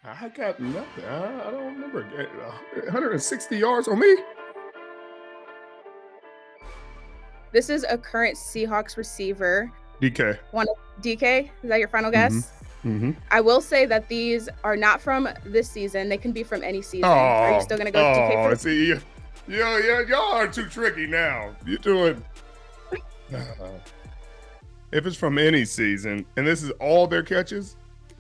I got nothing. I don't remember. 160 yards on me? This is a current Seahawks receiver. DK. One DK, is that your final Mm-hmm. guess? Mm-hmm. I will say that these are not from this season. They can be from any season. Are you Oh, still gonna go DK for oh, the see, yeah, y'all are too tricky now. You're doing. If it's from any season, and this is all their catches,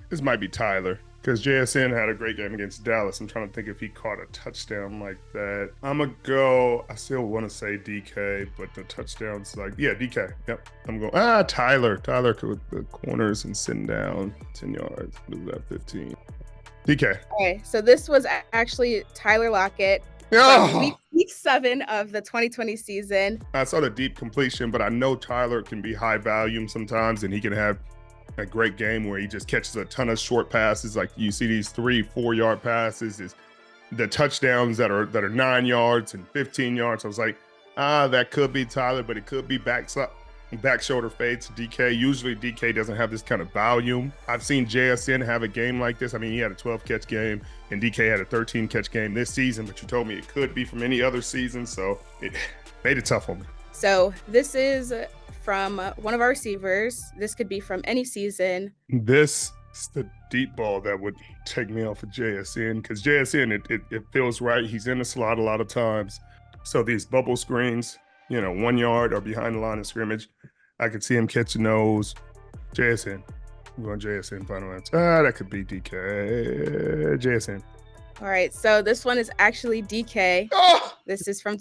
this might be Tyler. Because JSN had a great game against Dallas. I'm trying to think if he caught a touchdown like that. I'm going to go, I still want to say DK, but the touchdown's like, yeah, DK. Yep. I'm going, Tyler. Tyler with the corners and sitting down 10 yards. Move that 15. DK. Okay, so this was actually Tyler Lockett from Oh, week 7 of the 2020 season. I saw the deep completion, but I know Tyler can be high volume sometimes, and he can have a great game where he just catches a ton of short passes. Like you see these 3-4 yard passes, is the touchdowns that are 9 yards and 15 yards. I was like, that could be Tyler, but it could be back shoulder fade to DK. Usually DK doesn't have this kind of volume. I've seen JSN have a game like this. I mean, he had a 12 catch game and DK had a 13 catch game this season, but you told me it could be from any other season, so it made it tough on me. So this is from one of our receivers. This could be from any season. This is the deep ball that would take me off of JSN, because JSN, it feels right. He's in the slot a lot of times. So these bubble screens, 1 yard or behind the line of scrimmage, I could see him catching those. JSN. I'm going JSN final answer. That could be DK. JSN. All right, so this one is actually DK. Oh! This is from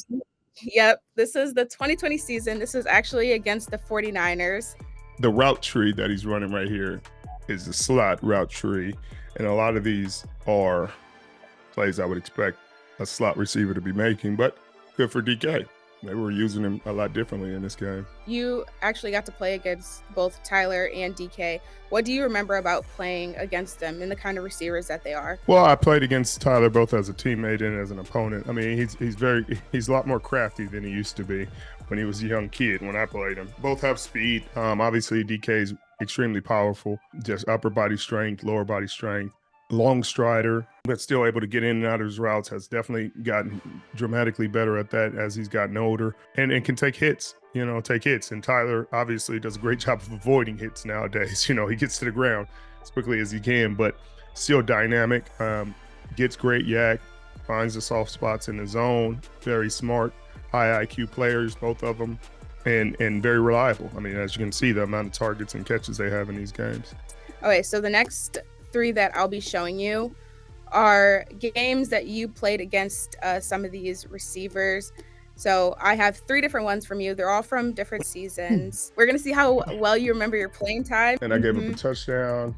Yep, this is the 2020 season. This is actually against the 49ers. The route tree that he's running right here is a slot route tree. And a lot of these are plays I would expect a slot receiver to be making, but good for DK. They were using him a lot differently in this game. You actually got to play against both Tyler and DK. What do you remember about playing against them and the kind of receivers that they are? Well, I played against Tyler both as a teammate and as an opponent. I mean, he's a lot more crafty than he used to be when he was a young kid when I played him. Both have speed. Obviously, DK is extremely powerful, just upper body strength, lower body strength. Long strider, but still able to get in and out of his routes, has definitely gotten dramatically better at that as he's gotten older, and can take hits, And Tyler obviously does a great job of avoiding hits nowadays. He gets to the ground as quickly as he can, but still dynamic, gets great yak, finds the soft spots in the zone, very smart, high IQ players, both of them, and very reliable. I mean, as you can see, the amount of targets and catches they have in these games. Okay, so the next 3 that I'll be showing you are games that you played against some of these receivers. So I have 3 different ones from you. They're all from different seasons. We're going to see how well you remember your playing time. And I gave up a touchdown.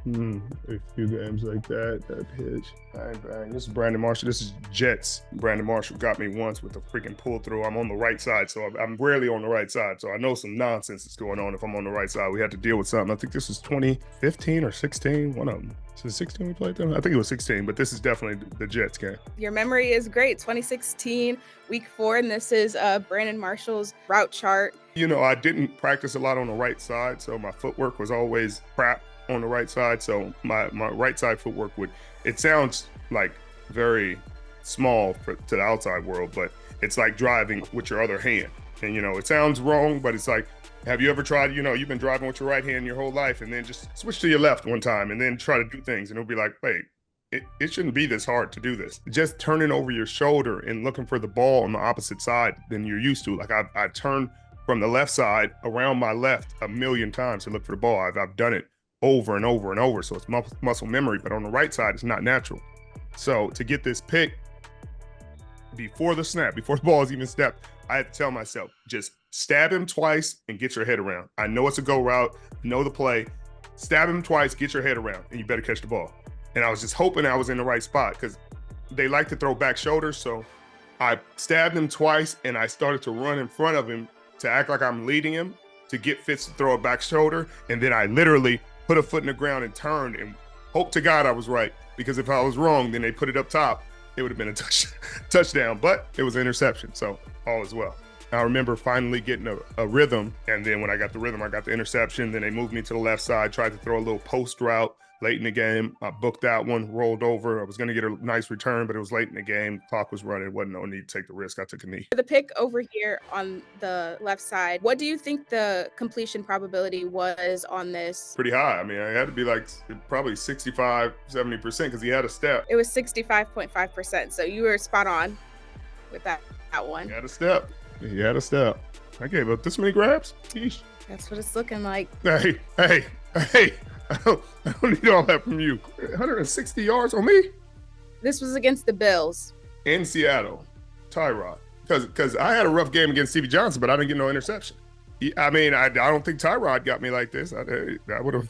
A few games like that pitch. Bang. This is Brandon Marshall. This is Jets. Brandon Marshall got me once with a freaking pull through. I'm on the right side, so I'm rarely on the right side. So I know some nonsense is going on if I'm on the right side. We had to deal with something. I think this was 2015 or 16. One of them. Is it 16 we played them? I think it was 16, but this is definitely the Jets game. Your memory is great. 2016, week 4, and this is Brandon Marshall's route chart. I didn't practice a lot on the right side, so my footwork was always crap on the right side. So my right side footwork it sounds like very small to the outside world, but it's like driving with your other hand. And, it sounds wrong, but it's like, have you ever tried, you've been driving with your right hand your whole life and then just switch to your left one time and then try to do things. And it'll be like, wait, it shouldn't be this hard to do this. Just turning over your shoulder and looking for the ball on the opposite side than you're used to. Like I turned from the left side around my left a million times to look for the ball. I've done it over and over and over. So it's muscle memory, but on the right side, it's not natural. So to get this pick before the snap, before the ball is even snapped, I had to tell myself, just stab him twice and get your head around. I know it's a go route, know the play. Stab him twice, get your head around, and you better catch the ball. And I was just hoping I was in the right spot because they like to throw back shoulders. So I stabbed him twice and I started to run in front of him to act like I'm leading him to get Fitz to throw a back shoulder. And then I literally put a foot in the ground and turned and hope to God I was right, because if I was wrong, then they put it up top. It would have been a touchdown, but it was an interception, so all is well. I remember finally getting a rhythm, and then when I got the rhythm, I got the interception. Then they moved me to the left side, tried to throw a little post route late in the game. I booked that one, rolled over. I was going to get a nice return, but it was late in the game. Clock was running. Wasn't no need to take the risk. I took a knee. For the pick over here on the left side, what do you think the completion probability was on this? Pretty high. I mean, I had to be like probably 65, 70% because he had a step. It was 65.5%. So you were spot on with that one. He had a step. He had a step. I gave up this many grabs. Yeesh. That's what it's looking like. Hey. I don't need all that from you. 160 yards on me? This was against the Bills. In Seattle. Tyrod. Because I had a rough game against Stevie Johnson, but I didn't get no interception. I mean, I don't think Tyrod got me like this. I would have.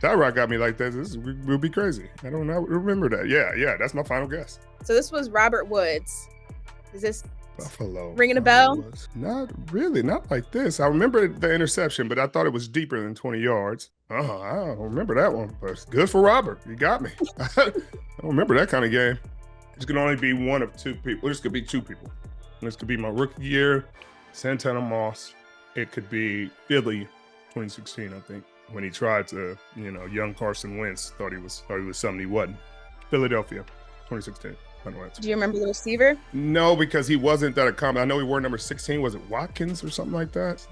Tyrod got me like this. This would be crazy. I don't know. Remember that. Yeah. That's my final guess. So this was Robert Woods. Is this Buffalo ringing a bell? Not really, not like this. I remember the interception, but I thought it was deeper than 20 yards. I don't remember that one, but it's good for Robert. You got me. I don't remember that kind of game. This can only be one of two people. This could be two people. This could be my rookie year, Santana Moss. It could be Philly, 2016, I think, when he tried to, young Carson Wentz thought he was something he wasn't. Philadelphia, 2016. Do you remember the receiver? No, because he wasn't that accomplished. I know he wore number 16. Was it Watkins or something like that?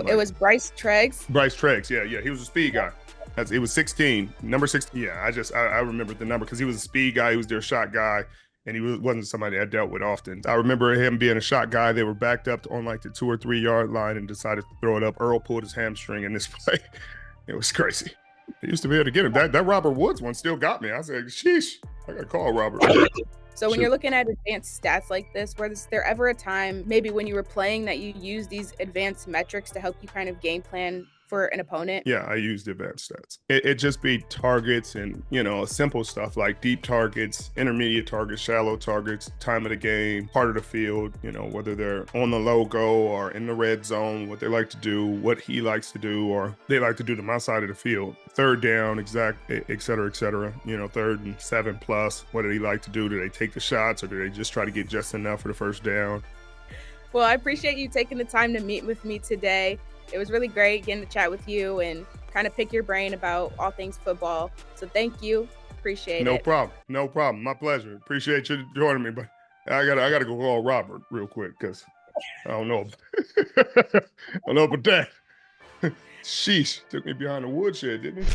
It was Bryce Treggs? Bryce Treggs, yeah. He was a speed guy. It was 16, number 16. Yeah, I remember the number because he was a speed guy. He was their shot guy, and he wasn't somebody I dealt with often. I remember him being a shot guy. They were backed up on like the 2 or 3 yard line and decided to throw it up. Earl pulled his hamstring in this play. It was crazy. He used to be able to get him. That Robert Woods one still got me. I said, sheesh, I got to call Robert. So when you're looking at advanced stats like this, was there ever a time maybe when you were playing that you use these advanced metrics to help you kind of game plan for an opponent? Yeah, I used advanced stats. It just be targets and, simple stuff like deep targets, intermediate targets, shallow targets, time of the game, part of the field, whether they're on the logo or in the red zone, what they like to do, what he likes to do, or they like to do to my side of the field. Third down, exact, et cetera, 3rd and 7+. What do they like to do? Do they take the shots or do they just try to get just enough for the first down? Well, I appreciate you taking the time to meet with me today. It was really great getting to chat with you and kind of pick your brain about all things football. So thank you. Appreciate it. No problem. My pleasure. Appreciate you joining me, but I gotta go call Robert real quick because I don't know. I don't know about that. Sheesh, took me behind the woodshed, didn't he?